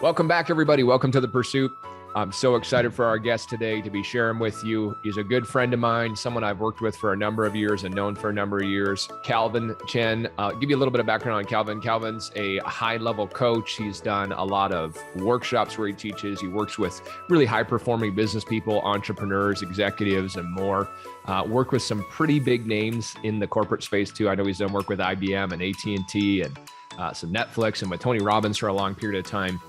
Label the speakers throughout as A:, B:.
A: Welcome back, everybody. Welcome to The Pursuit. I'm so excited for our guest today to be sharing with you. He's a good friend of mine, someone I've worked with for a number of years and known for a number of years, Calvin Chen. Give you a little bit of background on Calvin. Calvin's a high-level coach. He's done a lot of workshops where he teaches. He works with really high-performing business people, entrepreneurs, executives, and more. Worked with some pretty big names in the corporate space, too. I know he's done work with IBM and AT&T and some Netflix and with Tony Robbins for a long period of time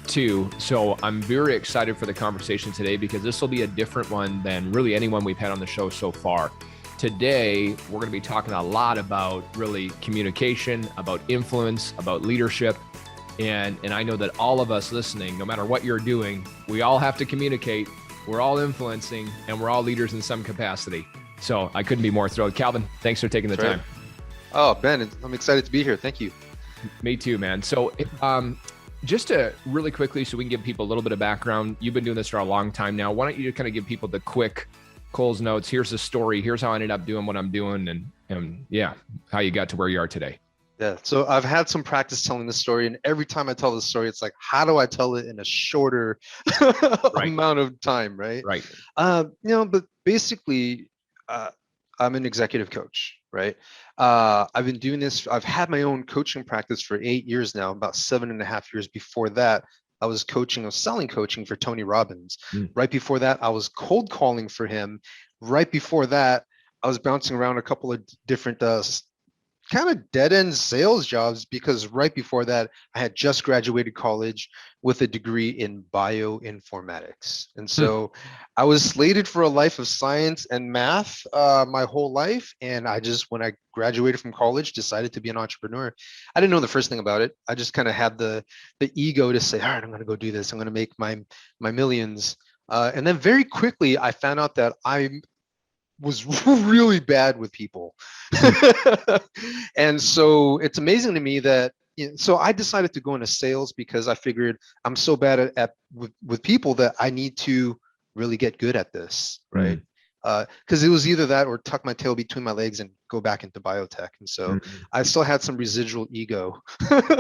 A: too. So I'm very excited for the conversation today because this will be a different one than really anyone we've had on the show so far. Today, we're going to be talking a lot about really communication, about influence, about leadership. And I know that all of us listening, no matter what you're doing, we all have to communicate. We're all influencing and we're all leaders in some capacity. So I couldn't be more thrilled. Calvin, thanks for taking the time.
B: Oh, Ben, I'm excited to be here. Thank you.
A: Me too, man. So just to really quickly, so we can give people a little bit of background, you've been doing this for a long time now. Why don't you kind of give people the quick Cole's notes? Here's the story. Here's how I ended up doing what I'm doing and yeah, how you got to where you are today.
B: Yeah. So I've had some practice telling this story, and every time I tell this story, it's like, how do I tell it in a shorter amount of time? Right.
A: Right.
B: But basically, I'm an executive coach, right? I've been doing this. I've had my own coaching practice for 8 years now. About 7.5 years before that, I was selling coaching for Tony Robbins. Right before that, I was cold calling for him. Right before that, I was bouncing around a couple of different kind of dead-end sales jobs, because right before that, I had just graduated college with a degree in bioinformatics. And so I was slated for a life of science and math my whole life. And when I graduated from college, decided to be an entrepreneur. I didn't know the first thing about it. I just kind of had the ego to say, all right, I'm going to go do this. I'm going to make my millions. And then very quickly, I found out that I was really bad with people. And so it's amazing to me that, so I decided to go into sales because I figured I'm so bad with people that I need to really get good at this, right? Because it was either that or tuck my tail between my legs and go back into biotech. And so I still had some residual ego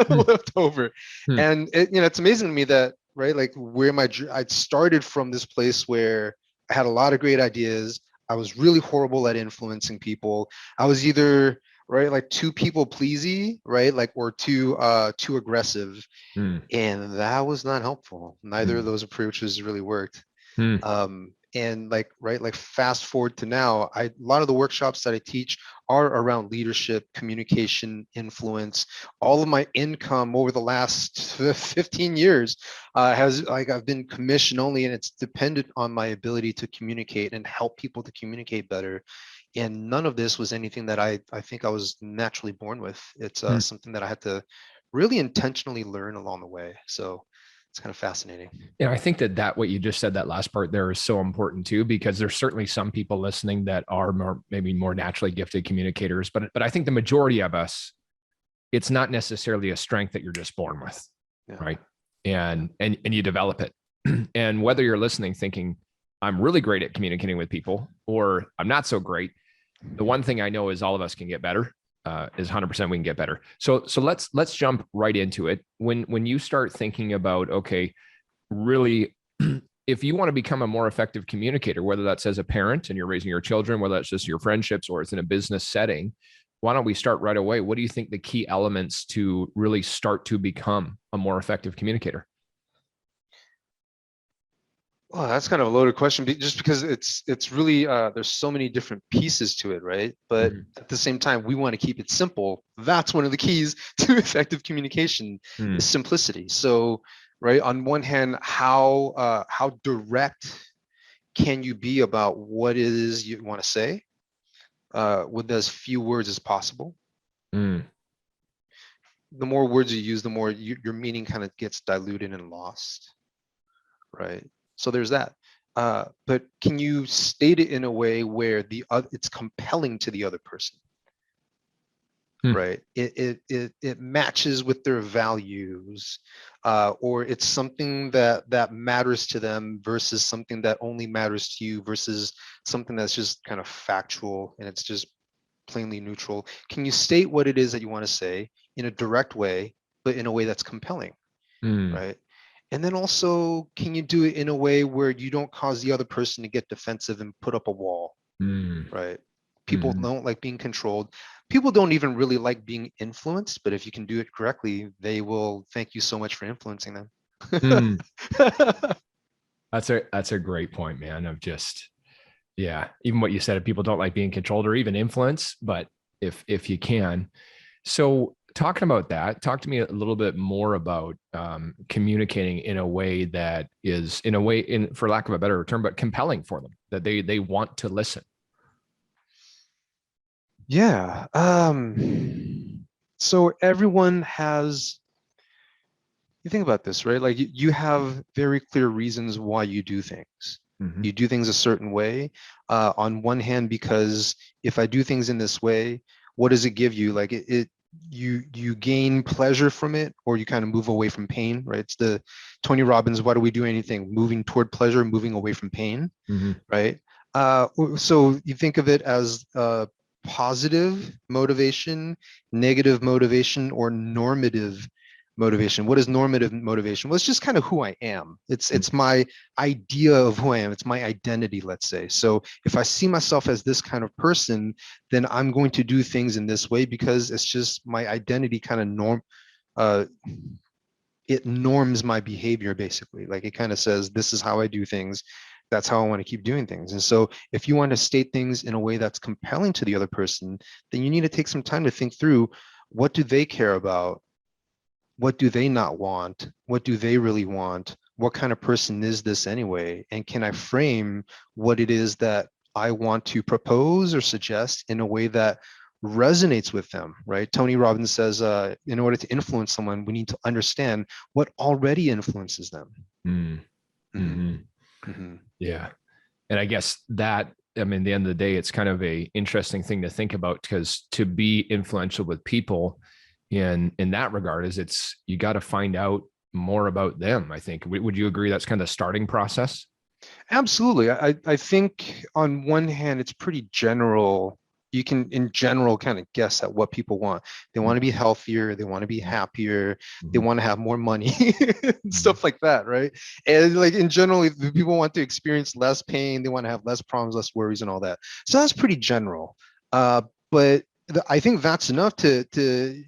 B: left over. And it's amazing to me that, right, like I started from this place where I had a lot of great ideas. I was really horrible at influencing people. I was either, right, like too people pleasy, right, like, or too aggressive, and that was not helpful. Neither of those approaches really worked. And like, right, like fast forward to now, a lot of the workshops that I teach are around leadership, communication, influence. All of my income over the last 15 years I've been commission only, and it's dependent on my ability to communicate and help people to communicate better. And none of this was anything that I think I was naturally born with. It's something that I had to really intentionally learn along the way. So it's kind of fascinating.
A: Yeah, I think that what you just said, that last part there, is so important too, because there's certainly some people listening that are maybe more naturally gifted communicators, but I think the majority of us, it's not necessarily a strength that you're just born with, right? And you develop it. And whether you're listening thinking, I'm really great at communicating with people, or I'm not so great, the one thing I know is all of us can get better. Is 100% we can get better. So let's jump right into it. When you start thinking about, okay, really, if you want to become a more effective communicator, whether that's as a parent and you're raising your children, whether that's just your friendships or it's in a business setting, why don't we start right away? What do you think the key elements to really start to become a more effective communicator?
B: Well, that's kind of a loaded question, just because it's really there's so many different pieces to it, right? But at the same time, we want to keep it simple. That's one of the keys to effective communication is simplicity. So, right, on one hand, how direct can you be about what it is you want to say with as few words as possible? The more words you use, the more your meaning kind of gets diluted and lost, right? So there's that. But can you state it in a way where it's compelling to the other person, right? It matches with their values, or it's something that matters to them versus something that only matters to you, versus something that's just kind of factual and it's just plainly neutral. Can you state what it is that you want to say in a direct way, but in a way that's compelling, right? And then also, can you do it in a way where you don't cause the other person to get defensive and put up a wall,
A: Mm.
B: right? People
A: Hmm.
B: don't like being controlled. People don't even really like being influenced, but if you can do it correctly, they will thank you so much for influencing them.
A: Mm. That's a great point, man. Of just, yeah, even what you said, if people don't like being controlled or even influenced, but if you can. So talking about that, talk to me a little bit more about communicating in a way that is, in a way, in for lack of a better term, but compelling for them, that they want to listen.
B: Yeah. So everyone has, you think about this, right? Like you have very clear reasons why you do things.
A: Mm-hmm.
B: You do things a certain way. On one hand, because if I do things in this way, what does it give you? Like you gain pleasure from it, or you kind of move away from pain, right? It's the Tony Robbins, why do we do anything? Moving toward pleasure, moving away from pain,
A: Mm-hmm.
B: right? So you think of it as positive motivation, negative motivation, or normative motivation. What is normative motivation? Well, it's just kind of who I am. It's my idea of who I am. It's my identity, let's say. So if I see myself as this kind of person, then I'm going to do things in this way because it's just my identity kind of uh, it norms my behavior basically. Like it kind of says, this is how I do things. That's how I want to keep doing things. And so if you want to state things in a way that's compelling to the other person, then you need to take some time to think through, what do they care about? What do they not want? What do they really want? What kind of person is this anyway? And can I frame what it is that I want to propose or suggest in a way that resonates with them, right? Tony Robbins says, in order to influence someone, we need to understand what already influences them. Mhm,
A: Mm-hmm.
B: mhm.
A: Yeah. And I guess that, I mean, at the end of the day, it's kind of a interesting thing to think about, because to be influential with people in that regard is, it's, you got to find out more about them. I think, would you agree that's kind of the starting process?
B: Absolutely. I think on one hand, it's pretty general. You can, in general, kind of guess at what people want. They want to be healthier. They want to be happier. They
A: Mm-hmm.
B: want to have more money, and
A: Mm-hmm.
B: stuff like that, right? And like in general, if people want to experience less pain. They want to have less problems, less worries, and all that. So that's pretty general. But I think that's enough to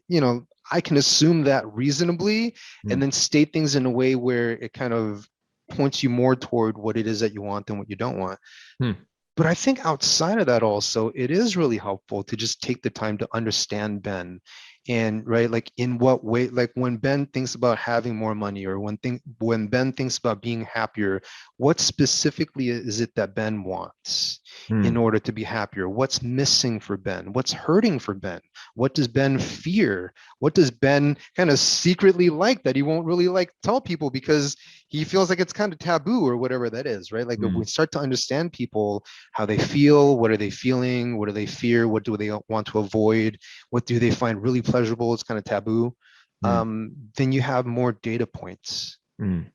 B: you know, I can assume that reasonably, and then state things in a way where it kind of points you more toward what it is that you want than what you don't want.
A: Mm-hmm.
B: But I think outside of that also, it is really helpful to just take the time to understand Ben. And right, like in what way, like when Ben thinks about having more money, or when Ben thinks about being happier, what specifically is it that Ben wants in
A: Mm-hmm.
B: order to be happier? What's missing for Ben? What's hurting for Ben? What does Ben fear? What does Ben kind of secretly like that he won't really like tell people because he feels like it's kind of taboo or whatever that is, right? Like if we start to understand people, how they feel, what are they feeling, what do they fear, what do they want to avoid, what do they find really pleasurable, it's kind of taboo, then you have more data points.
A: Mm-hmm.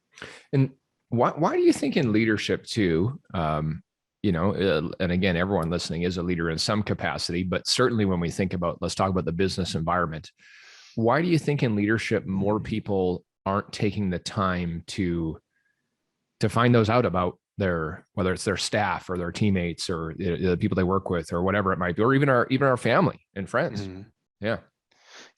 A: And why do you think in leadership too, and again, everyone listening is a leader in some capacity, but certainly when we think about, let's talk about the business environment, why do you think in leadership more people aren't taking the time to find those out about their, whether it's their staff or their teammates or the people they work with or whatever it might be, or even our family and friends?
B: Mhm.
A: Yeah.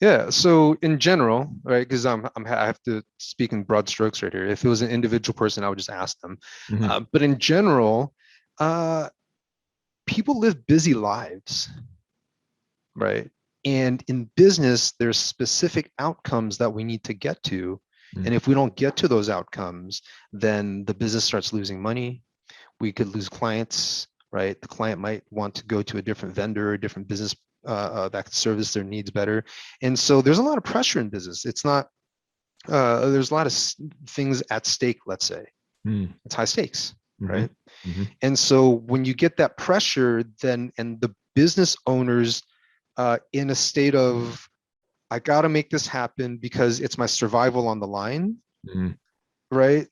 B: Yeah. So in general, right, because I have to speak in broad strokes right here. If it was an individual person, I would just ask them.
A: Mm-hmm.
B: But in general, uh, people live busy lives, right? And in business, there's specific outcomes that we need to get to. And if we don't get to those outcomes, then the business starts losing money. We could lose clients, right? The client might want to go to a different vendor, a different business that could service their needs better. And so there's a lot of pressure in business. It's not, there's a lot of things at stake, let's say.
A: Mm-hmm.
B: It's high stakes, right?
A: Mm-hmm.
B: And so when you get that pressure, then, and the business owners in a state of, I got to make this happen because it's my survival on the line,
A: Mm-hmm.
B: right?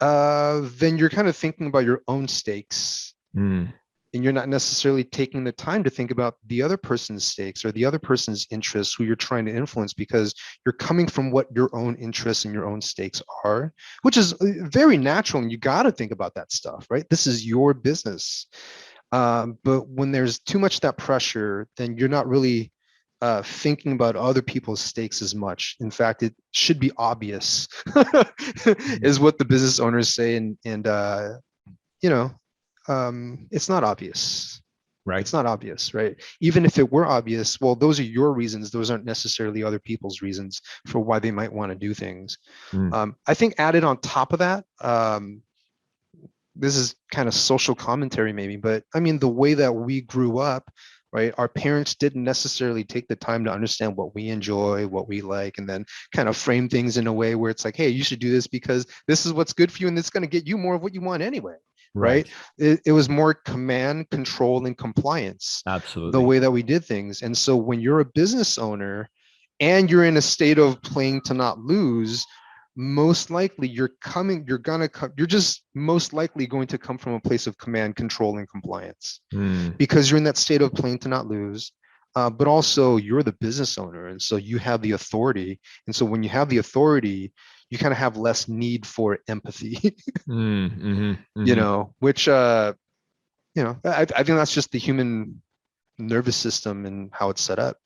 B: Then you're kind of thinking about your own stakes.
A: Mm-hmm.
B: and you're not necessarily taking the time to think about the other person's stakes or the other person's interests who you're trying to influence, because you're coming from what your own interests and your own stakes are, which is very natural. And you got to think about that stuff, right? This is your business. But when there's too much that pressure, then you're not really thinking about other people's stakes as much. In fact, it should be obvious, is what the business owners say. And it's not obvious.
A: Right.
B: It's not obvious, right? Even if it were obvious, well, those are your reasons. Those aren't necessarily other people's reasons for why they might want to do things. I think added on top of that, this is kind of social commentary maybe, but I mean, the way that we grew up, right? Our parents didn't necessarily take the time to understand what we enjoy, what we like, and then kind of frame things in a way where it's like, hey, you should do this because this is what's good for you and it's going to get you more of what you want anyway. Right. It was more command, control, and compliance.
A: Absolutely.
B: The way that we did things. And so when you're a business owner and you're in a state of playing to not lose, most likely you're just most likely going to come from a place of command, control, and compliance, because you're in that state of playing to not lose. But also you're the business owner. And so you have the authority. And so when you have the authority, you kind of have less need for empathy, which, I think that's just the human nervous system and how it's set up.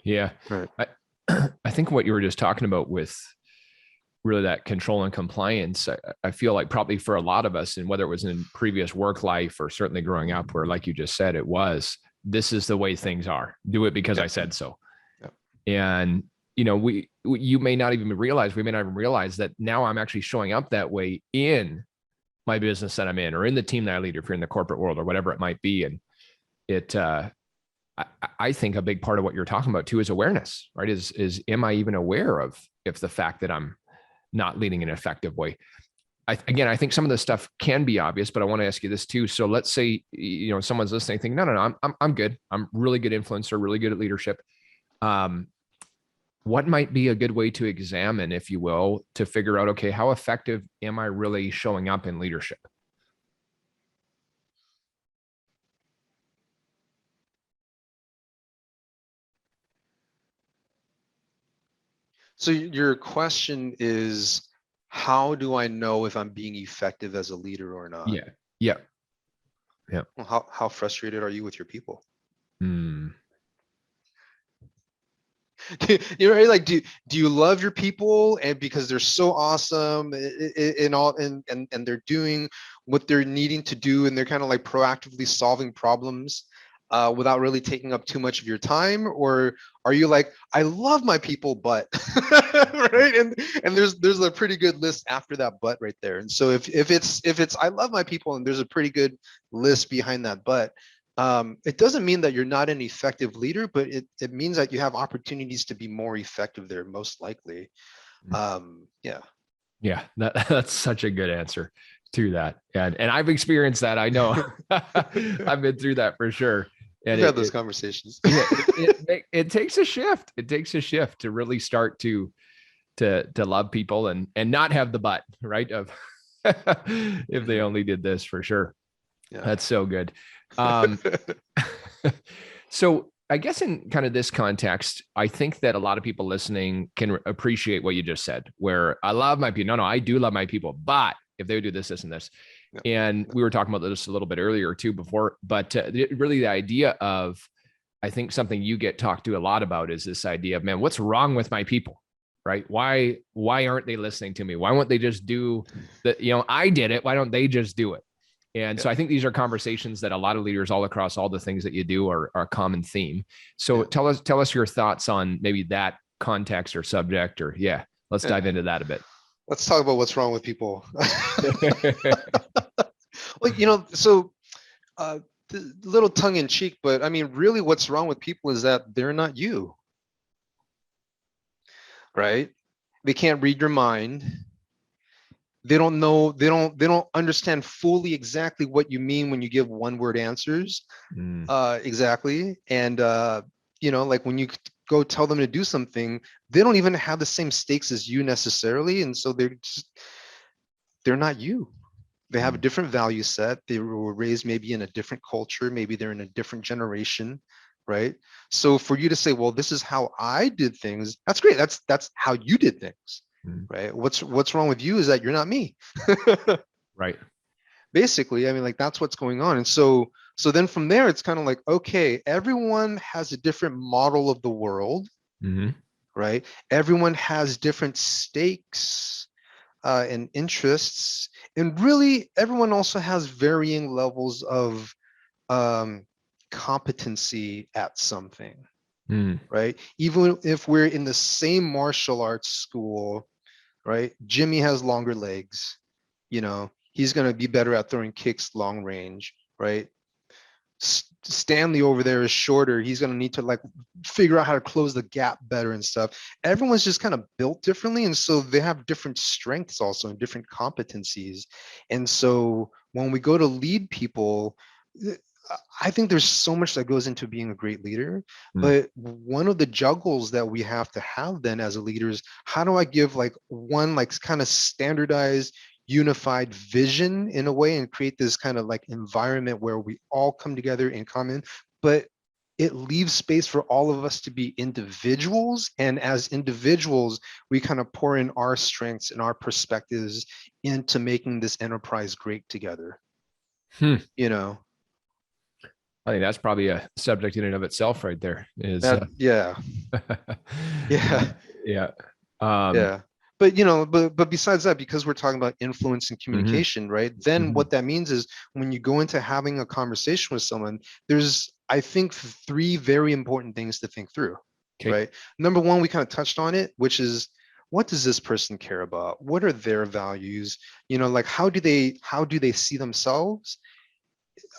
A: Yeah.
B: Right.
A: I think what you were just talking about with really that control and compliance, I feel like probably for a lot of us, and whether it was in previous work life or certainly growing up where, like you just said, this is the way things are. Do it because I said so. And you may not even realize, that now I'm actually showing up that way in my business that I'm in, or in the team that I lead, if you're in the corporate world or whatever it might be. And I think a big part of what you're talking about too is awareness, right? Is am I even aware of if the fact that I'm not leading in an effective way? I think some of this stuff can be obvious, but I want to ask you this too. So let's say, someone's listening thinking, no, I'm good. I'm really good influencer, really good at leadership. What might be a good way to examine, if you will, to figure out, okay, how effective am I really showing up in leadership?
B: So your question is, how do I know if I'm being effective as a leader or not?
A: Yeah.
B: Well, how frustrated are you with your people? Like, do you love your people and because they're so awesome and they're doing what they're needing to do, and they're kind of like proactively solving problems without really taking up too much of your time? Or are you like, I love my people, but right? And there's a pretty good list after that but right there. And so if it's I love my people and there's a pretty good list behind that but, it doesn't mean that you're not an effective leader, but it means that you have opportunities to be more effective there, most likely.
A: Yeah, that's such a good answer to that. And I've experienced that. I know I've been through that for sure. And
B: we've had those conversations.
A: it takes a shift. It takes a shift to really start to love people and not have the but, right? Of if they only did this, for sure. Yeah. That's so good. So I guess in kind of this context, I think that a lot of people listening can appreciate what you just said, where I love my people. No, I do love my people, but if they would do this, this, and this. Yeah. And we were talking about this a little bit earlier too before, but really the idea of, I think something you get talked to a lot about is this idea of, man, what's wrong with my people, right? Why aren't they listening to me? Why won't they just do that? I did it. Why don't they just do it? And so I think these are conversations that a lot of leaders all across all the things that you do are a common theme. So tell us your thoughts on maybe that context or subject, or let's dive into that a bit.
B: Let's talk about what's wrong with people. Well, so little tongue in cheek, but I mean, really what's wrong with people is that they're not you, right? They can't read your mind. They don't know, they don't understand fully exactly what you mean when you give one-word answers. Exactly. And like when you go tell them to do something, they don't even have the same stakes as you necessarily. And so they're not you. They have a different value set. They were raised maybe in a different culture. Maybe they're in a different generation, right? So for you to say, well, this is how I did things, that's great. That's how you did things,
A: Mm.
B: right? What's wrong with you is that you're not me.
A: Right.
B: Basically, I mean, like that's what's going on. And so then from there, it's kind of like, okay, everyone has a different model of the world,
A: Mm-hmm.
B: right? Everyone has different stakes and interests, and really everyone also has varying levels of um, competency at something,
A: Mm.
B: right? Even if we're in the same martial arts school, right? Jimmy has longer legs, he's going to be better at throwing kicks long range, right? Stanley over there is shorter. He's going to need to like figure out how to close the gap better and stuff. Everyone's just kind of built differently. And so they have different strengths also and different competencies. And so when we go to lead people, I think there's so much that goes into being a great leader,
A: Mm.
B: but one of the juggles that we have to have then as a leader is how do I give like one like kind of standardized unified vision in a way and create this kind of like environment where we all come together in common, but it leaves space for all of us to be individuals. And as individuals, we kind of pour in our strengths and our perspectives into making this enterprise great together.
A: Hmm.
B: You know,
A: I think that's probably a subject in and of itself right there is,
B: that, yeah, yeah,
A: yeah. Um,
B: yeah. But besides that, because we're talking about influence and
A: mhm,
B: communication, right? Then
A: mhm.
B: what that means is when you go into having a conversation with someone, there's, I think, three very important things to think through,
A: Okay.
B: right? Number one, we kind of touched on it, which is what does this person care about? What are their values? Like how do they see themselves?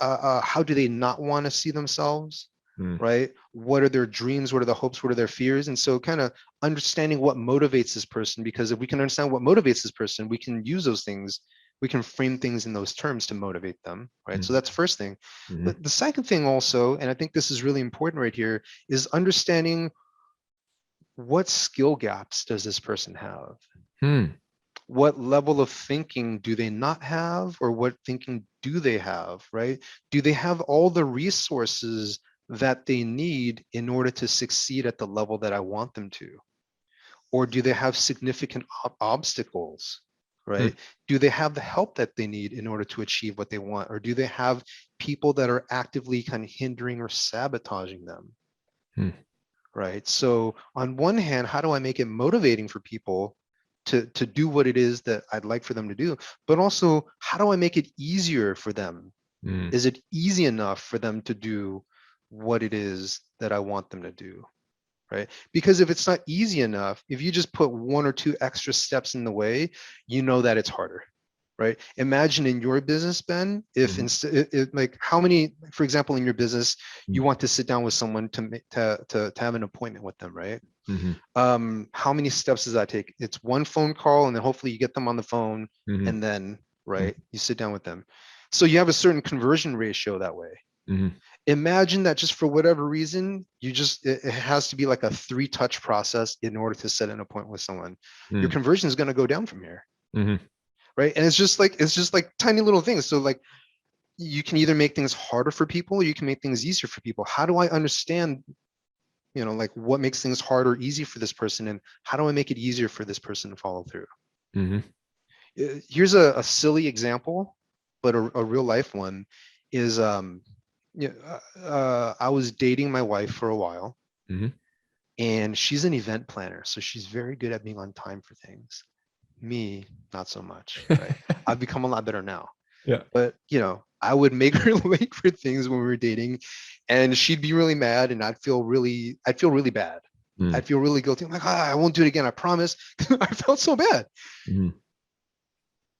B: How do they not want to see themselves,
A: Mm.
B: right? What are their dreams? What are the hopes? What are their fears? And so kind of understanding what motivates this person, because if we can understand what motivates this person, we can use those things, we can frame things in those terms to motivate them, right? So
A: Mhm,
B: that's the first thing.
A: mhm.
B: But the second thing also, and I think this is really important right here, is understanding what skill gaps does this person have?
A: Hmm.
B: What level of thinking do they not have, or what thinking do they have, right? Do they have all the resources that they need in order to succeed at the level that I want them to? Or do they have significant obstacles,
A: Hmm.
B: right? Do they have the help that they need in order to achieve what they want? Or do they have people that are actively kind of hindering or sabotaging them?
A: Hmm.
B: Right. So on one hand, how do I make it motivating for people to do what it is that I'd like for them to do? But also, how do I make it easier for them?
A: Mm.
B: Is it easy enough for them to do what it is that I want them to do? Right. Because if it's not easy enough, if you just put one or two extra steps in the way, you know that it's harder. Right. Imagine in your business, Ben, if
A: Mhm,
B: instead, like how many, for example, in your business, you
A: mm,
B: want to sit down with someone to have an appointment with them, right?
A: mhm,
B: How many steps does that take? It's one phone call, and then hopefully you get them on the phone,
A: mhm,
B: and then
A: mm,
B: right, you sit down with them. So you have a certain conversion ratio that way.
A: mhm,
B: Imagine that just for whatever reason, it has to be like a 3-touch process in order to set an appointment with someone. Your
A: mm,
B: conversion is going to go down from here,
A: mhm,
B: right? And it's just like tiny little things. So like you can either make things harder for people, or you can make things easier for people. How do I understand, like what makes things hard or easy for this person, and how do I make it easier for this person to follow through?
A: mhm,
B: Here's a silly example, but a real life one is I was dating my wife for a while,
A: mhm.
B: and she's an event planner, so she's very good at being on time for things. Me, not so much, right? I've become a lot better now.
A: Yeah.
B: But I would make her late for things when we were dating, and she'd be really mad, and I'd feel really bad.
A: Mm,
B: I'd feel really guilty. I'm like, I won't do it again. I promise. I felt so bad.
A: mhm,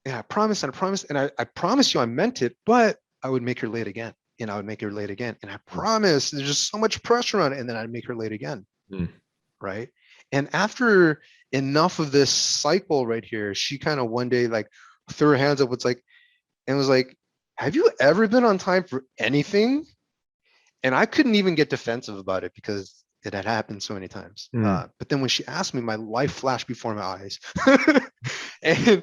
B: Yeah, I promised and I promised, and I promised you I meant it, but I would make her late again, and I would make her late again, and I
A: mm,
B: promised. There's just so much pressure on it, and then I'd make her late again,
A: mm,
B: right? And after enough of this cycle right here, she kind of one day like threw her hands up. It's like, and was like, have you ever been on time for anything? And I couldn't even get defensive about it because it had happened so many times.
A: mm,
B: But then when she asked me, my life flashed before my eyes. and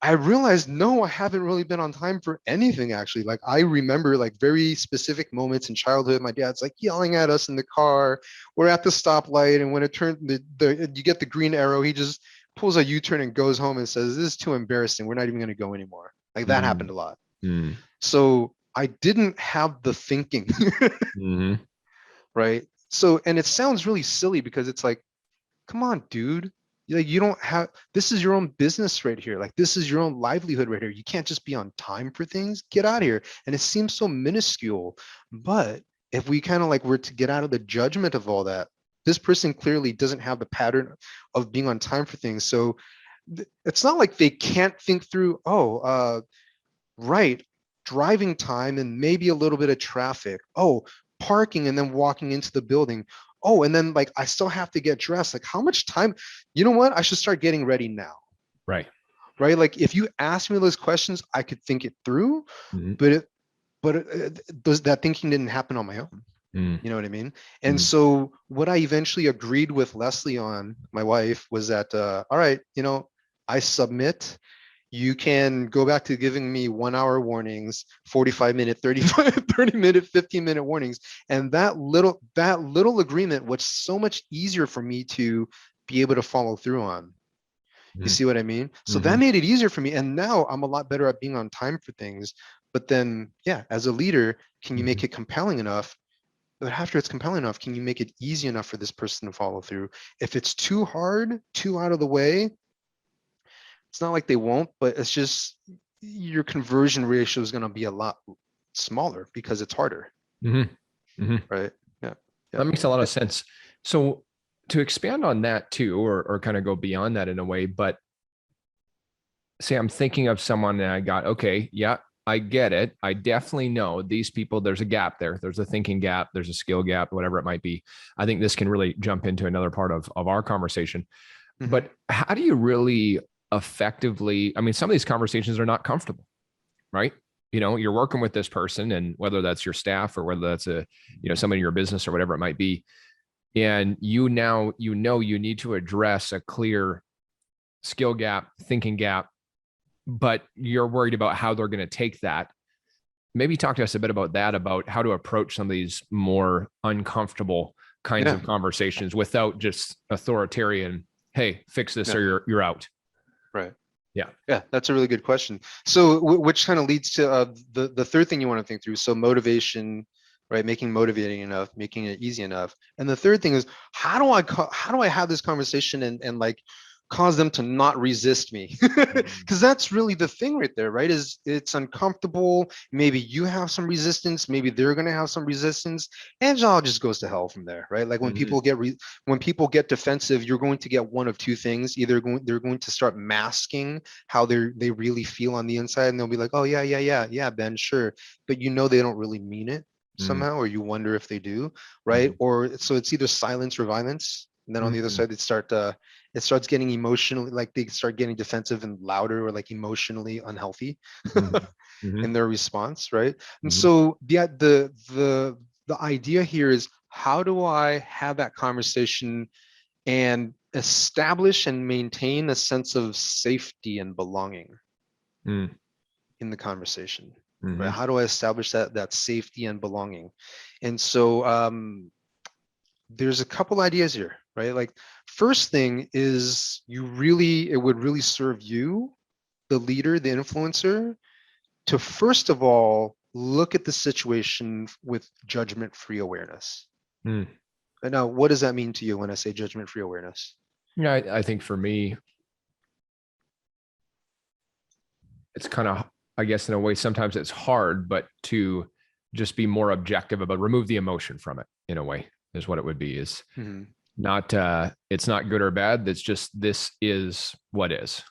B: I realized, no, I haven't really been on time for anything actually. Like I remember like very specific moments in childhood. My dad's like yelling at us in the car. We're at the stoplight, and when it turned the you get the green arrow, he just pulls a U-turn and goes home and says, "This is too embarrassing. We're not even going to go anymore." Like that
A: Mm,
B: happened a lot.
A: mm,
B: So I didn't have the thinking,
A: mhm,
B: right? So, and it sounds really silly because it's like, come on, dude. Like you don't have, this is your own business right here. Like this is your own livelihood right here. You can't just be on time for things. Get out of here. And it seems so minuscule. But if we kind of like were to get out of the judgment of all that, this person clearly doesn't have the pattern of being on time for things. So it's not like they can't think through, oh, right, driving time and maybe a little bit of traffic. Oh, parking and then walking into the building. Oh, and then like I still have to get dressed. Like how much time? You know what? I should start getting ready now.
A: right.
B: Right? Like if you ask me those questions, I could think it through,
A: Mhm,
B: but those that thinking didn't happen on my own.
A: mm,
B: You know what I mean? And
A: mm,
B: so what I eventually agreed with Leslie on, my wife, was that all right, I submit. You can go back to giving me 1 hour warnings, 45 minute, 35, 30 minute, 15-minute warnings. And that little agreement was so much easier for me to be able to follow through on. You
A: mm,
B: see what I mean? So that
A: mhm,
B: made it easier for me. And now I'm a lot better at being on time for things. But then, yeah, as a leader, can you make
A: mhm.
B: it compelling enough? But after it's compelling enough, can you make it easy enough for this person to follow through? If it's too hard, too out of the way, it's not like they won't, but it's just your conversion ratio is going to be a lot smaller because it's harder,
A: Mhm. Mhm.
B: right? Yeah, yeah.
A: That makes a lot of
B: Eh,
A: sense. So to expand on that too, or kind of go beyond that in a way, but say I'm thinking of someone and I got, okay, yeah, I get it. I definitely know these people, there's a gap there. There's a thinking gap, there's a skill gap, whatever it might be. I think this can really jump into another part of our conversation.
B: mhm.
A: But how do you really effectively, I mean, some of these conversations are not comfortable, right? You're working with this person, and whether that's your staff or whether that's somebody in your business or whatever it might be, and you need to address a clear skill gap, thinking gap, but you're worried about how they're going to take that. Maybe talk to us a bit about that, about how to approach some of these more uncomfortable kinds
B: Yeah,
A: of conversations without just authoritarian, hey, fix this
B: yeah,
A: or you're out.
B: right.
A: Yeah.
B: Yeah, that's a really good question. So, which kind of leads to the third thing you want to think through. So, motivation, right? Making motivating enough, making it easy enough. And the third thing is, how do I have this conversation and like cause them to not resist me?
A: Mhm.
B: Because that's really the thing right there, right? Is it's uncomfortable. Maybe you have some resistance. Maybe they're gonna have some resistance, and it all just goes to hell from there, right? Like when
A: Mhm.
B: people get defensive, you're going to get one of two things. Either they're going to start masking how they really feel on the inside, and they'll be like, oh yeah, yeah, yeah, yeah, Ben, sure, but they don't really mean it
A: Mhm.
B: somehow, or you wonder if they do, right?
A: Mhm.
B: Or so it's either silence or violence, and then on the other
A: Mhm.
B: side it starts getting emotionally, like they start getting defensive and louder, or like emotionally unhealthy
A: Mhm. Mhm.
B: in their response, right? And
A: Mhm.
B: so the idea here is, how do I have that conversation and establish and maintain a sense of safety and belonging
A: Mhm.
B: in the conversation, right?
A: Mhm.
B: How do I establish that safety and belonging? And so there's a couple ideas here, right? Like first thing is, it would really serve you, the leader, the influencer, to first of all look at the situation with judgment-free awareness.
A: Mhm.
B: And now, what does that mean to you when I say judgment-free awareness?
A: Yeah, I think for me, it's kind of, I guess, in a way, sometimes it's hard, but to just be more objective about, remove the emotion from it in a way, is what it would be. Is
B: Mhm.
A: not, it's not good or bad. It's just, this is what is.
B: It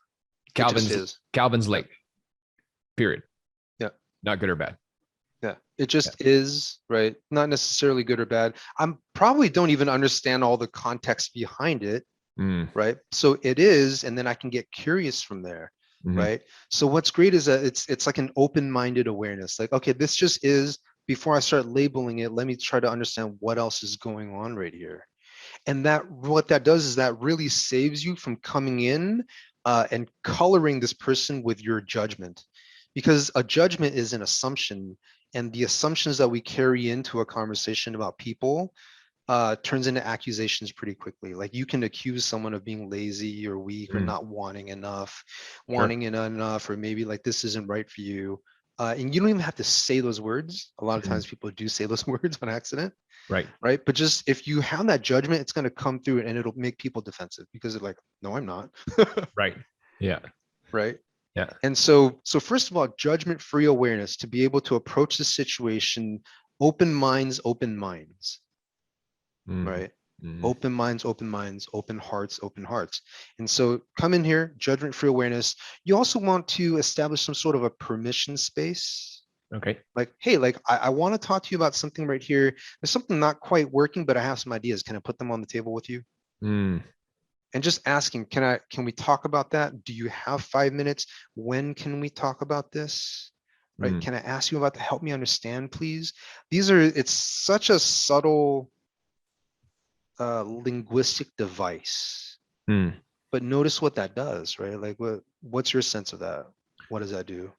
B: just
A: Calvin's
B: is.
A: Calvin's
B: Yeah.
A: late, period.
B: Yeah.
A: Not good or bad.
B: Yeah, it
A: Yeah.
B: just is, right? Not necessarily good or bad. I'm probably don't even understand all the context behind it,
A: Mm,
B: right? So it is, and then I can get curious from there,
A: mm,
B: right? So what's great is that it's like an open-minded awareness. Like, okay, this just is. Before I start labeling it, let me try to understand what else is going on right here. And that what that does is that really saves you from coming in and coloring this person with your judgment, because a judgment is an assumption, and the assumptions that we carry into a conversation about people turns into accusations pretty quickly. Like you can accuse someone of being lazy or weak or not wanting enough, wanting it enough, or maybe like this isn't right for you. And you don't even have to say those words. A lot of times people do say those words on accident.
A: Right.
B: Right. But just if you have that judgment, it's going to come through and it'll make people defensive because they're like, no, I'm not.
A: Right. Yeah.
B: Right.
A: Yeah.
B: And so first of all, judgment-free awareness to be able to approach the situation, open minds, right? Open minds, open hearts. And so come in here, judgment-free awareness. You also want to establish some sort of a permission space.
A: Okay.
B: Like, hey, like I want to talk to you about something right here. There's something not quite working, but I have some ideas. Can I put them on the table with you? And just asking, can we talk about that? Do you have 5 minutes? When can we talk about this? Right? Can I ask you about to help me understand, please? It's such a subtle linguistic device. But notice what that does, right? Like what's your sense of that? What does that do?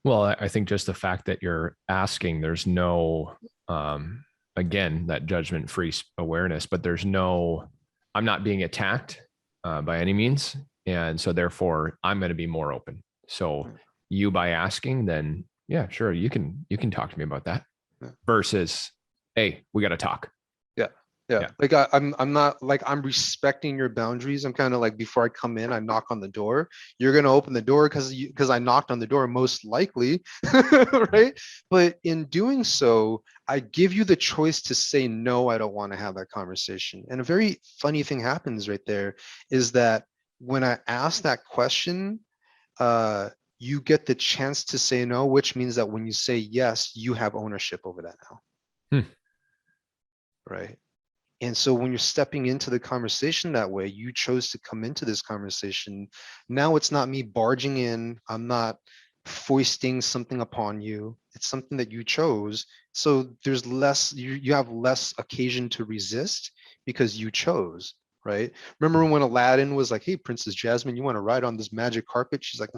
A: Well, I think just the fact that you're asking, there's no, again, that judgment-free awareness, but there's no, I'm not being attacked by any means. And so therefore I'm going to be more open. So you by asking, then yeah, sure. You can talk to me about that versus, hey, we got to talk.
B: Yeah. Like I'm not like, I'm respecting your boundaries. I'm kind of like, before I come in, I knock on the door. You're going to open the door because I knocked on the door, most likely. Right. But in doing so, I give you the choice to say, no, I don't want to have that conversation. And a very funny thing happens right there is that when I ask that question, you get the chance to say no, which means that when you say yes, you have ownership over that now. Right. And so when you're stepping into the conversation that way, you chose to come into this conversation. Now it's not me barging in. I'm not foisting something upon you. It's something that you chose. So there's less, you have less occasion to resist because you chose, right? Remember when Aladdin was like, hey, Princess Jasmine, you want to ride on this magic carpet? She's like,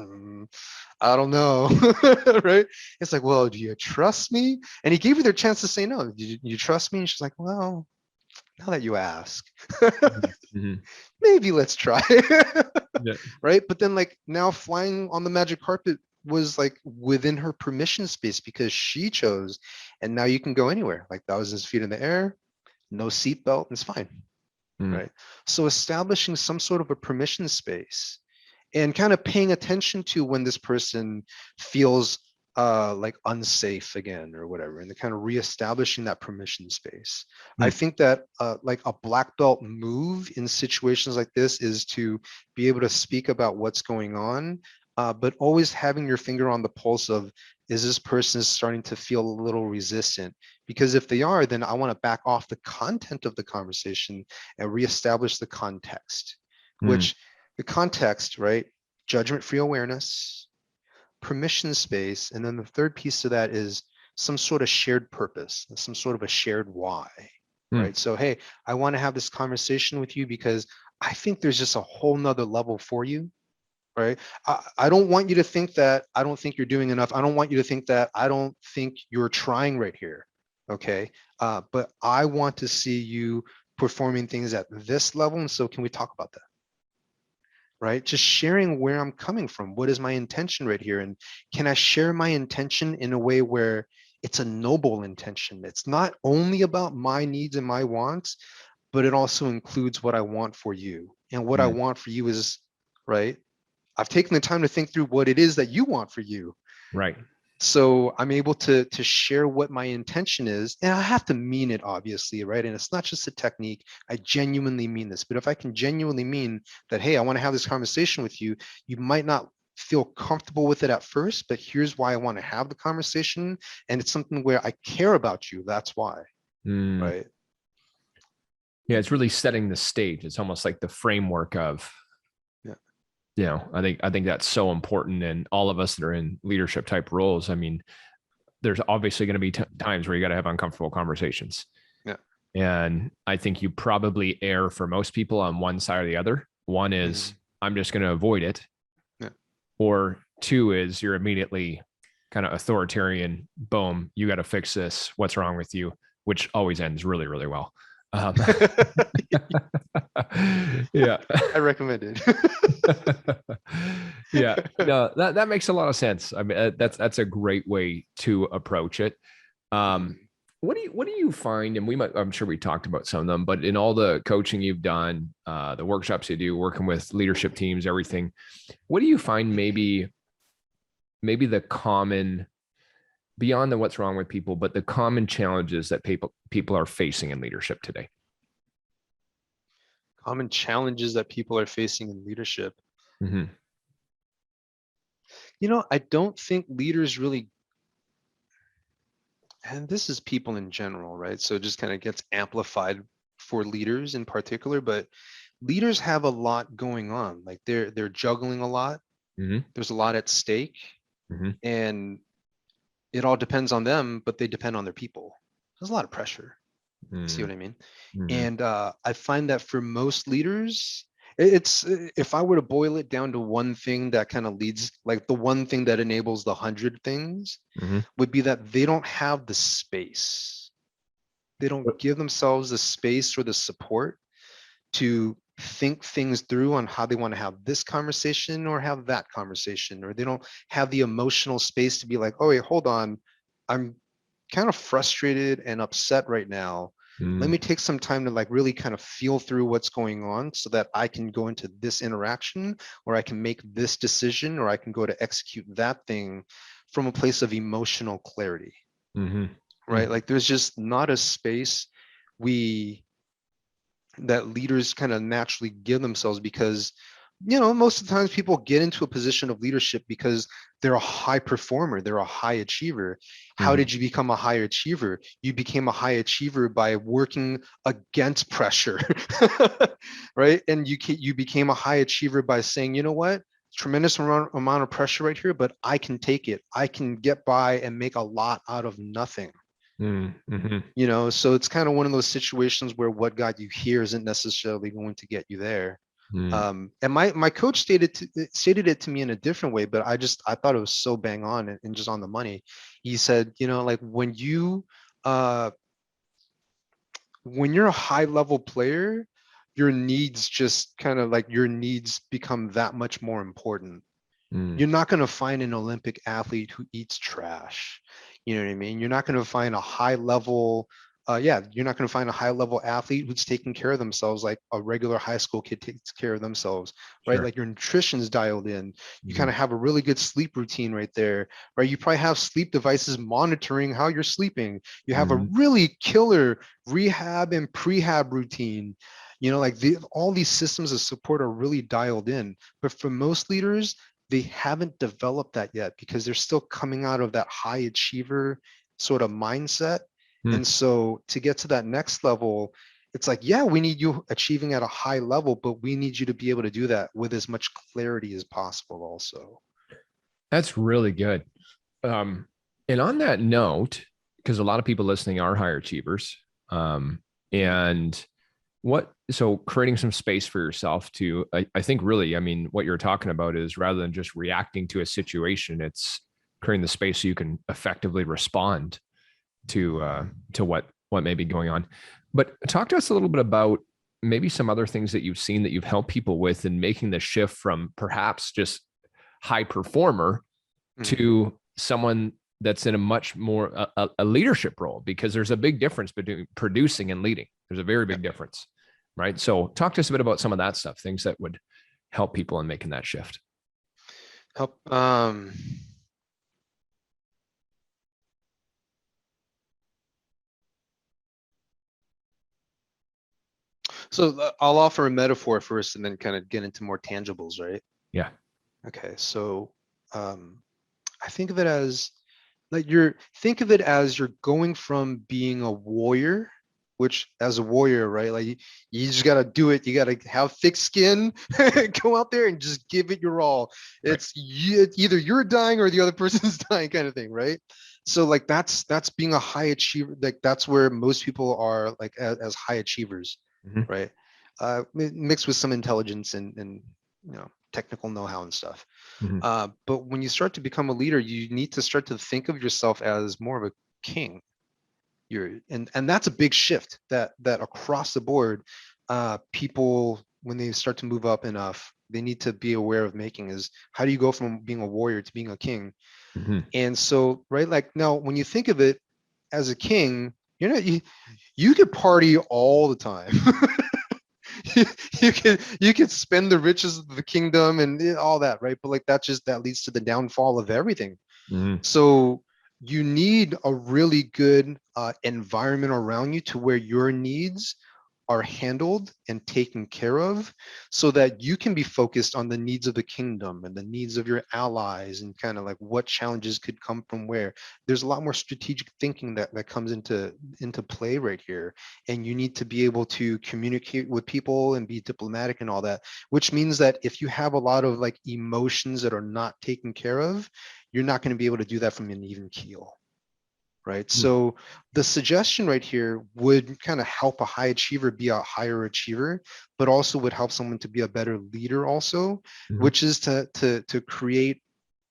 B: I don't know, right? It's like, well, do you trust me? And he gave her the chance to say no. Do you trust me? And she's like, well, now that you ask, maybe let's try. Right. But then like now flying on the magic carpet was like within her permission space because she chose. And now you can go anywhere, like thousands of feet in the air, no seatbelt, it's fine. Right. So establishing some sort of a permission space and kind of paying attention to when this person feels like unsafe again or whatever, and kind of reestablishing that permission space. I think that like a black belt move in situations like this is to be able to speak about what's going on, but always having your finger on the pulse of, is this person starting to feel a little resistant? Because if they are, then I want to back off the content of the conversation and reestablish the context, which the context, right? Judgment-free awareness, permission space, and then the third piece to that is some sort of shared purpose, some sort of a shared why, right? So, hey, I want to have this conversation with you because I think there's just a whole nother level for you, right? I don't want you to think that I don't think you're doing enough. I don't want you to think that I don't think you're trying right here, okay? But I want to see you performing things at this level, and so can we talk about that? Right? Just sharing where I'm coming from. What is my intention right here? And can I share my intention in a way where it's a noble intention? It's not only about my needs and my wants, but it also includes what I want for you. And what I want for you is, right? I've taken the time to think through what it is that you want for you.
A: Right.
B: So I'm able to share what my intention is, and I have to mean it, obviously, right? And it's not just a technique. I genuinely mean this. But if I can genuinely mean that, hey, I want to have this conversation with you, you might not feel comfortable with it at first, but here's why I want to have the conversation. And it's something where I care about you. That's why, right?
A: Yeah, it's really setting the stage. It's almost like the framework of, you know, I think that's so important. And all of us that are in leadership type roles, I mean, there's obviously going to be times where you got to have uncomfortable conversations. Yeah. And I think you probably err for most people on one side or the other. One is I'm just going to avoid it.
B: Yeah.
A: Or two is you're immediately kind of authoritarian, boom, you got to fix this. What's wrong with you? Which always ends really, really well. Yeah.
B: I recommend it.
A: Yeah. No, that makes a lot of sense. I mean, that's a great way to approach it. What do you find? And I'm sure we talked about some of them, but in all the coaching you've done, the workshops you do, working with leadership teams, everything, what do you find maybe the common, beyond the what's wrong with people, but the common challenges that people are facing in leadership today?
B: Common challenges that people are facing in leadership.
A: Mm-hmm.
B: I don't think leaders really, and this is people in general, right? So it just kind of gets amplified for leaders in particular, but leaders have a lot going on. Like they're juggling a lot.
A: Mm-hmm.
B: There's a lot at stake,
A: Mm-hmm.
B: and it all depends on them, but they depend on their people. There's a lot of pressure. See what I mean?
A: Mm-hmm.
B: And I find that for most leaders, it's if I were to boil it down to one thing that kind of leads, like the one thing that enables the 100 things,
A: Mm-hmm.
B: would be that they don't have the space. They don't give themselves the space or the support to think things through on how they want to have this conversation or have that conversation, or they don't have the emotional space to be like, oh wait, hold on, I'm kind of frustrated and upset right now. Let me take some time to like really kind of feel through what's going on so that I can go into this interaction, or I can make this decision, or I can go to execute that thing from a place of emotional clarity.
A: Mm-hmm.
B: Right? Like there's just not a space that leaders kind of naturally give themselves, because most of the times people get into a position of leadership because they're a high performer, they're a high achiever. How did you become a high achiever? You became a high achiever by working against pressure. Right? And you became a high achiever by saying, you know what, tremendous amount of pressure right here, but I can take it, I can get by and make a lot out of nothing.
A: Mm-hmm.
B: So it's kind of one of those situations where what got you here isn't necessarily going to get you there. And my coach stated it to me in a different way, but I thought it was so bang on and just on the money. He said, like when you're a high level player, your needs become that much more important. You're not going to find an Olympic athlete who eats trash. You know what I mean? You're not going to find a high level, you're not going to find a high level athlete who's taking care of themselves like a regular high school kid takes care of themselves, right?
A: Sure.
B: Like your nutrition's dialed in. You
A: Mm-hmm.
B: kind of have a really good sleep routine right there, right? You probably have sleep devices monitoring how you're sleeping. You have a really killer rehab and prehab routine. All these systems of support are really dialed in. But for most leaders, they haven't developed that yet because they're still coming out of that high achiever sort of mindset. And so to get to that next level, it's like, yeah, we need you achieving at a high level, but we need you to be able to do that with as much clarity as possible also.
A: That's really good. And on that note, because a lot of people listening are higher achievers, and so creating some space for yourself to, I think really, I mean, what you're talking about is rather than just reacting to a situation, it's creating the space so you can effectively respond to what may be going on. But talk to us a little bit about maybe some other things that you've seen that you've helped people with in making the shift from perhaps just high performer to someone that's in a much more a leadership role, because there's a big difference between producing and leading. There's a very big difference, right? So talk to us a bit about some of that stuff, things that would help people in making that shift.
B: Help. So I'll offer a metaphor first and then kind of get into more tangibles, right?
A: Yeah.
B: Okay. So I think of it as you're going from being a warrior, which as a warrior, right? Like you just got to do it. You got to have thick skin, go out there and just give it your all. It's either you're dying or the other person's dying kind of thing, right? So like that's being a high achiever. Like that's where most people are like as high achievers, right? Mixed with some intelligence and technical know-how and stuff.
A: Mhm.
B: But when you start to become a leader, you need to start to think of yourself as more of a king. And that's a big shift that across the board, people, when they start to move up enough, they need to be aware of making, is how do you go from being a warrior to being a king?
A: Mhm.
B: And so, right, like now when you think of it as a king, you could party all the time. You could spend the riches of the kingdom and all that, right? But like that leads to the downfall of everything.
A: Mhm.
B: So you need a really good environment around you to where your needs are handled and taken care of, so that you can be focused on the needs of the kingdom and the needs of your allies, and kind of like what challenges could come from where. There's a lot more strategic thinking that comes into play right here. And you need to be able to communicate with people and be diplomatic and all that, which means that if you have a lot of like emotions that are not taken care of, you're not going to be able to do that from an even keel. Right.
A: Mhm.
B: So the suggestion right here would kind of help a high achiever be a higher achiever, but also would help someone to be a better leader also,
A: Mhm.
B: which is to create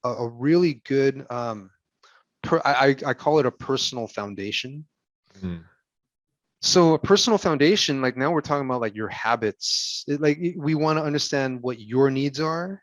B: a really good I call it a personal foundation.
A: Mhm.
B: So a personal foundation, like now we're talking about like your habits. We want to understand what your needs are,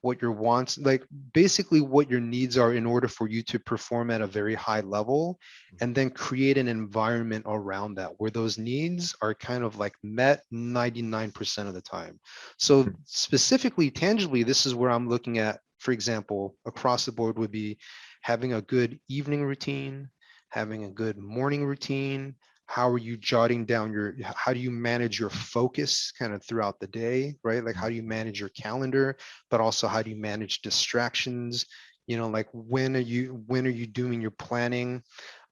B: what your wants, like basically what your needs are in order for you to perform at a very high level, and then create an environment around that where those needs are kind of like met 99% of the time. So specifically, tangibly, this is where I'm looking at, for example, across the board would be having a good evening routine, having a good morning routine. How are you jotting down how do you manage your focus kind of throughout the day, right? Like how do you manage your calendar, but also how do you manage distractions? Like when are you doing your planning?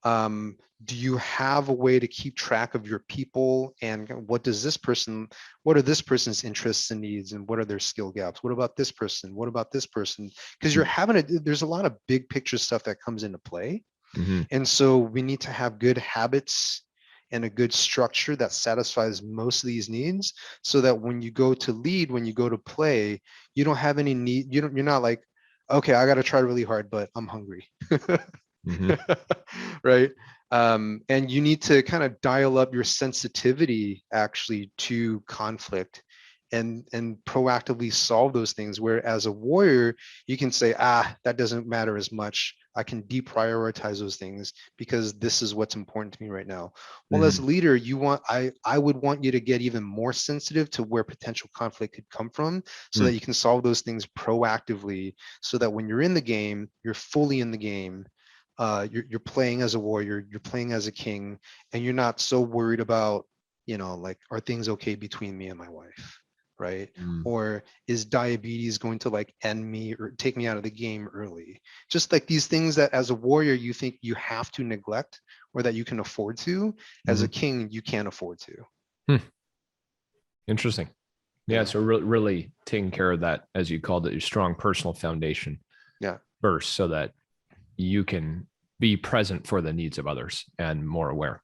B: um, do you have a way to keep track of your people, and what are this person's interests and needs, and what are their skill gaps? What about this person? What about this person? Because there's a lot of big picture stuff that comes into play.
A: Mhm.
B: And so we need to have good habits and a good structure that satisfies most of these needs, so that when you go to lead, when you go to play, you don't have any need. You're not like, okay, I got to try really hard, but I'm hungry.
A: Mhm.
B: Right. And you need to kind of dial up your sensitivity actually to conflict, and proactively solve those things, where as a warrior you can say, that doesn't matter as much, I can deprioritize those things because this is what's important to me right now. Well, as a
A: Mhm.
B: leader, I would want you to get even more sensitive to where potential conflict could come from, so that
A: Mhm.
B: you can solve those things proactively, so that when you're in the game, you're fully in the game. You're playing as a warrior, you're playing as a king, and you're not so worried about, like, are things okay between me and my wife, right?
A: Mhm.
B: Or is diabetes going to like end me or take me out of the game early? Just like these things that as a warrior you think you have to neglect, or that you can afford to, as a
A: Mhm.
B: king you can't afford to.
A: Hmm. Interesting. Yeah.
B: Yeah.
A: So really taking care of that, as you called it, your strong personal foundation
B: Yeah.
A: first, so that you can be present for the needs of others and more aware.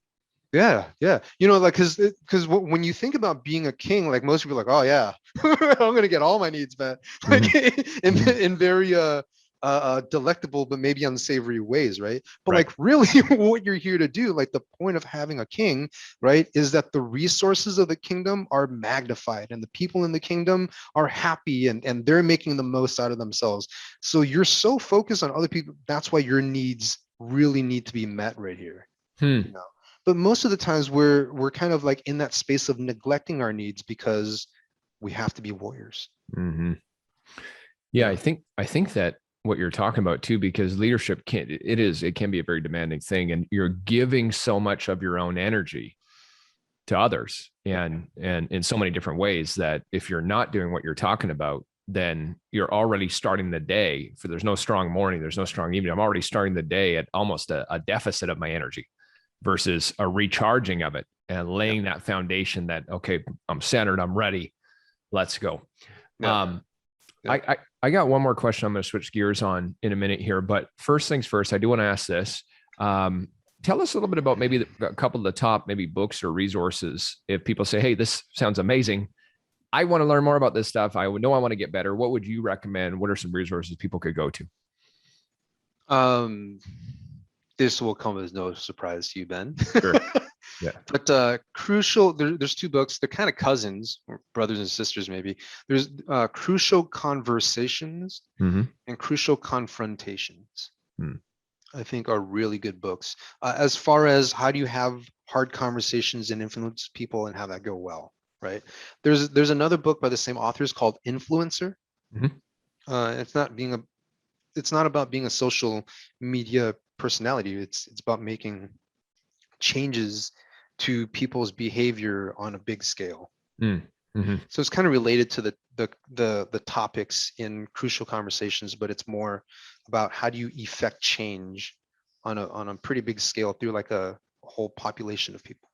B: Yeah, yeah. Like, because when you think about being a king, like most people are like, oh yeah, I'm gonna get all my needs met,
A: Mhm.
B: like in very delectable but maybe unsavory ways, right? But
A: Right.
B: like really, what you're here to do, like the point of having a king, right, is that the resources of the kingdom are magnified, and the people in the kingdom are happy, and they're making the most out of themselves. So you're so focused on other people. That's why your needs really need to be met right here.
A: Hmm.
B: You know but most of the times we're kind of like in that space of neglecting our needs because we have to be warriors.
A: Mhm. Yeah,
B: Yeah.
A: I think that what you're talking about too, because leadership it can be a very demanding thing, and you're giving so much of your own energy to others,
B: Yep.
A: and in so many different ways, that if you're not doing what you're talking about, then you're already starting the day. For there's no strong morning, there's no strong evening. I'm already starting the day at almost a deficit of my energy versus a recharging of it, and
B: Yep.
A: laying that foundation that, okay, I'm centered, I'm ready, let's go.
B: Yep.
A: Um,
B: Yep.
A: I got one more question I'm going to switch gears on in a minute here, but first things first, I do want to ask this. Um, Tell us a little bit about maybe a couple of the top maybe books or resources. If people say, "Hey, this sounds amazing," I want to learn more about this stuff. I know I want to get better. What would you recommend? What are some resources people could go to?
B: Um, this will come as no surprise to you, Ben.
A: Sure. Yeah.
B: But crucial, there's two books. They're kind of cousins, or brothers and sisters, maybe. There's Crucial Conversations
A: Mm-hmm.
B: and Crucial Confrontations.
A: Hmm.
B: I think are really good books. As far as how do you have hard conversations and influence people and have that go well, right? There's another book by the same authors called Influencer.
A: Mm-hmm.
B: It's not being a it's not about being a social media personality. It's about making changes to people's behavior on a big scale.
A: Mm-hmm.
B: So it's kind of related to the topics in Crucial Conversations, but it's more about how do you effect change on a pretty big scale through like a whole population of people.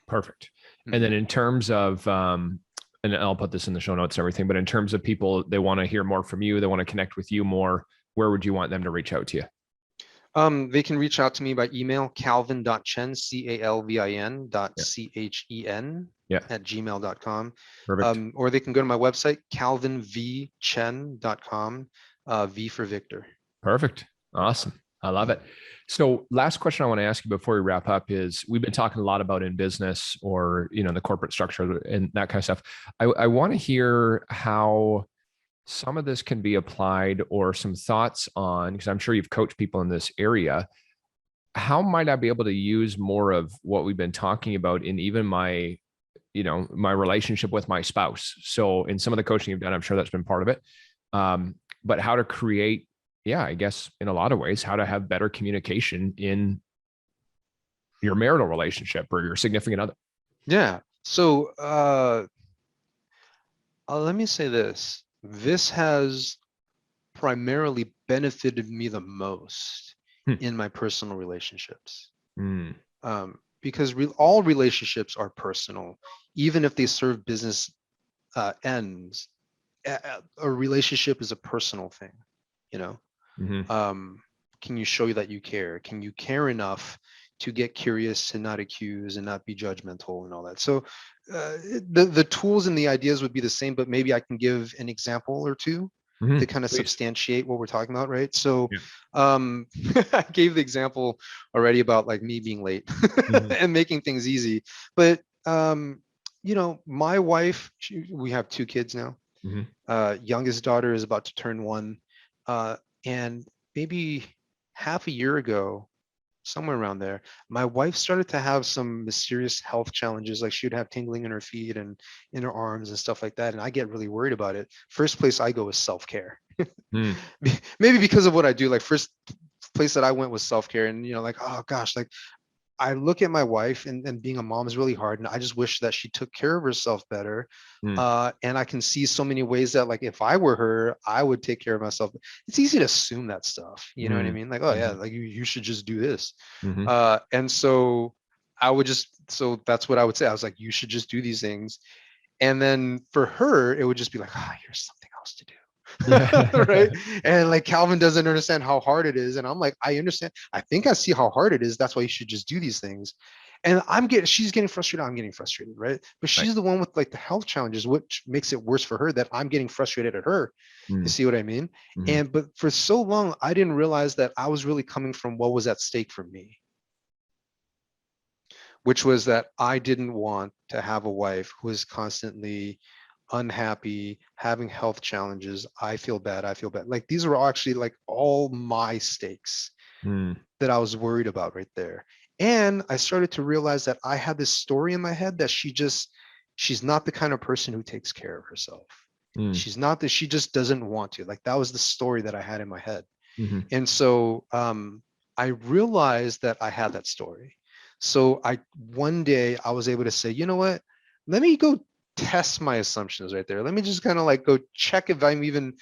A: Perfect. And
B: Mhm.
A: then in terms of, and I'll put this in the show notes, and everything, but in terms of people, they want to hear more from you, they want to connect with you more, where would you want them to reach out to you?
B: They can reach out to me by email, calvin.chen, CALVIN
A: Yeah.
B: CHEN
A: Yeah.
B: at gmail.com.
A: Perfect.
B: Or they can go to my website, calvinvchen.com, V for Victor.
A: Perfect. Awesome. I love it. So last question I want to ask you before we wrap up is we've been talking a lot about in business or, the corporate structure and that kind of stuff. I want to hear how some of this can be applied or some thoughts on, because I'm sure you've coached people in this area. How might I be able to use more of what we've been talking about in even my relationship with my spouse? So in some of the coaching you've done, I'm sure that's been part of it. But how to create, I guess in a lot of ways, how to have better communication in your marital relationship or your significant other.
B: Yeah. So let me say this. This has primarily benefited me the most
A: Hmm.
B: in my personal relationships.
A: Mm.
B: Because all relationships are personal, even if they serve business ends. A relationship is a personal thing, you know.
A: Mm-hmm.
B: Can you show that you care? Can you care enough to get curious, to not accuse and not be judgmental and all that? So the tools and the ideas would be the same, but maybe I can give an example or two
A: Mm-hmm.
B: to kind of
A: Please.
B: substantiate what we're talking about, right? So
A: Yeah.
B: I gave the example already about like me being late
A: Mm-hmm.
B: and making things easy, but my wife, we have two kids now.
A: Mm-hmm.
B: Youngest daughter is about to turn 1, and maybe half a year ago, somewhere around there, my wife started to have some mysterious health challenges. Like she would have tingling in her feet and in her arms and stuff like that. And I get really worried about it. First place I go is self-care.
A: Mm.
B: Maybe because of what I do. Like first place that I went was self-care, and like, oh gosh, like I look at my wife, and being a mom is really hard. And I just wish that she took care of herself better.
A: Mm.
B: And I can see so many ways that like, if I were her, I would take care of myself. It's easy to assume that stuff. You know what I
A: Mm.
B: mean? Like, oh yeah,
A: Mm-hmm.
B: like you should just do this.
A: Mm-hmm.
B: And so so that's what I would say. I was like, you should just do these things. And then for her, it would just be like, here's something else to do. Right.
A: Yeah.
B: And like Calvin doesn't understand how hard it is. And I'm like, I understand. I think I see how hard it is. That's why you should just do these things. And she's getting frustrated. I'm getting frustrated. Right. But
A: Right.
B: she's the one with like the health challenges, which makes it worse for her that I'm getting frustrated at her. You
A: Mm.
B: see what I mean?
A: Mm-hmm.
B: But for so long, I didn't realize that I was really coming from what was at stake for me, which was that I didn't want to have a wife who is constantly unhappy, having health challenges. I feel bad. I feel bad. Like these are actually like all my stakes
A: Mm.
B: that I was worried about right there. And I started to realize that I had this story in my head that she's not the kind of person who takes care of herself.
A: Mm.
B: She's not that she just doesn't want to. Like that was the story that I had in my head.
A: Mm-hmm.
B: And so I realized that I had that story. So one day I was able to say, you know what? Let me go test my assumptions right there. Let me just kind of like go check if I'm even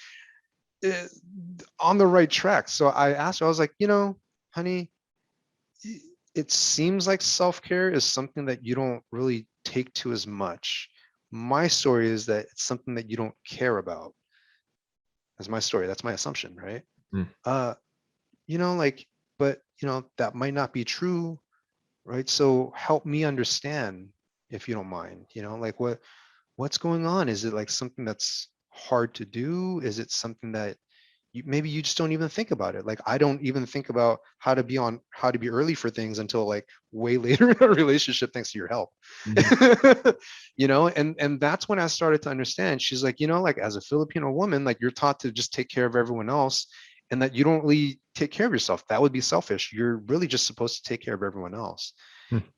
B: uh, on the right track. So I asked her, I was like, honey, it seems like self-care is something that you don't really take to as much. My story is that it's something that you don't care about. That's my story. That's my assumption, right?
A: Mm.
B: Uh, like, but that might not be true, right? So help me understand if you don't mind, like what what's going on? Is it like something that's hard to do? Is it something that maybe you just don't even think about it? Like, I don't even think about how to be early for things until like way later in a relationship, thanks to your help. And that's when I started to understand. She's like, like, as a Filipino woman, like, you're taught to just take care of everyone else, and that you don't really take care of yourself. That would be selfish. You're really just supposed to take care of everyone else.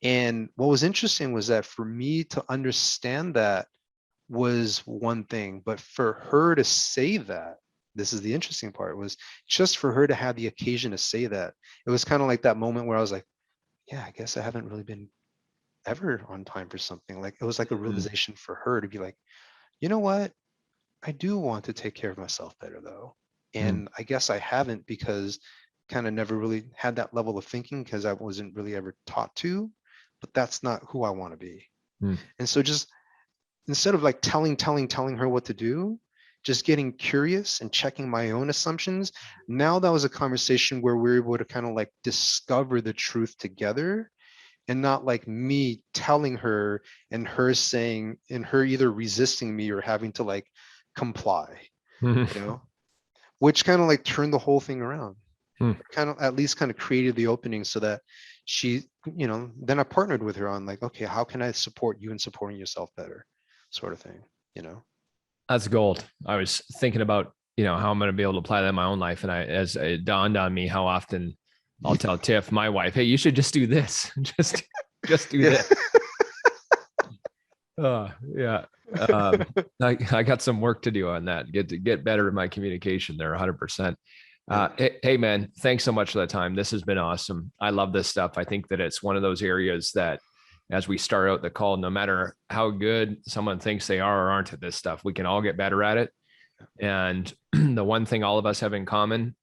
B: And what was interesting was that for me to understand that was one thing, but for her to say that, this is the interesting part, was just for her to have the occasion to say that. It was kind of like that moment where I was like, yeah, I guess I haven't really been ever on time for something. Like, it was like a realization for her to be like, you know what? I do want to take care of myself better though. And I guess I haven't, because kind of never really had that level of thinking, because I wasn't really ever taught to, but that's not who I want to be. And so just instead of like telling her what to do, just getting curious and checking my own assumptions. Now that was a conversation where we were able to kind of like discover the truth together, and not like me telling her and her saying, and her either resisting me or having to like comply, which kind of like turned the whole thing around. Kind of at least kind of created the opening so that she, then I partnered with her on like, okay, how can I support you in supporting yourself better, sort of thing.
A: That's gold. I was thinking about, how I'm going to be able to apply that in my own life. And as it dawned on me how often I'll tell Tiff, my wife, hey, you should just do this. just do this. Yeah. I got some work to do on that. Get better at my communication there, 100%. Hey man, thanks so much for that time. This has been awesome. I love this stuff. I think that it's one of those areas that, as we start out the call, no matter how good someone thinks they are or aren't at this stuff, we can all get better at it. And the one thing all of us have in common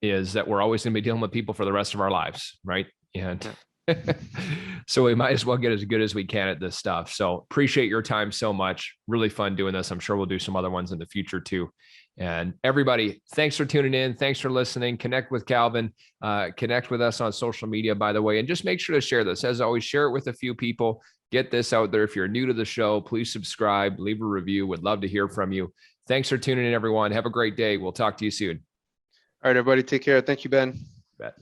A: is that we're always going to be dealing with people for the rest of our lives, right? And so we might as well get as good as we can at this stuff. So appreciate your time so much. Really fun doing this. I'm sure we'll do some other ones in the future too. And everybody, thanks for tuning in. Thanks for listening. Connect with Calvin. Connect with us on social media, by the way, and just make sure to share this. As always, share it with a few people. Get this out there. If you're new to the show, please subscribe, leave a review. Would love to hear from you. Thanks for tuning in, everyone. Have a great day. We'll talk to you soon.
B: All right, everybody, take care. Thank you, Ben.
A: Bet.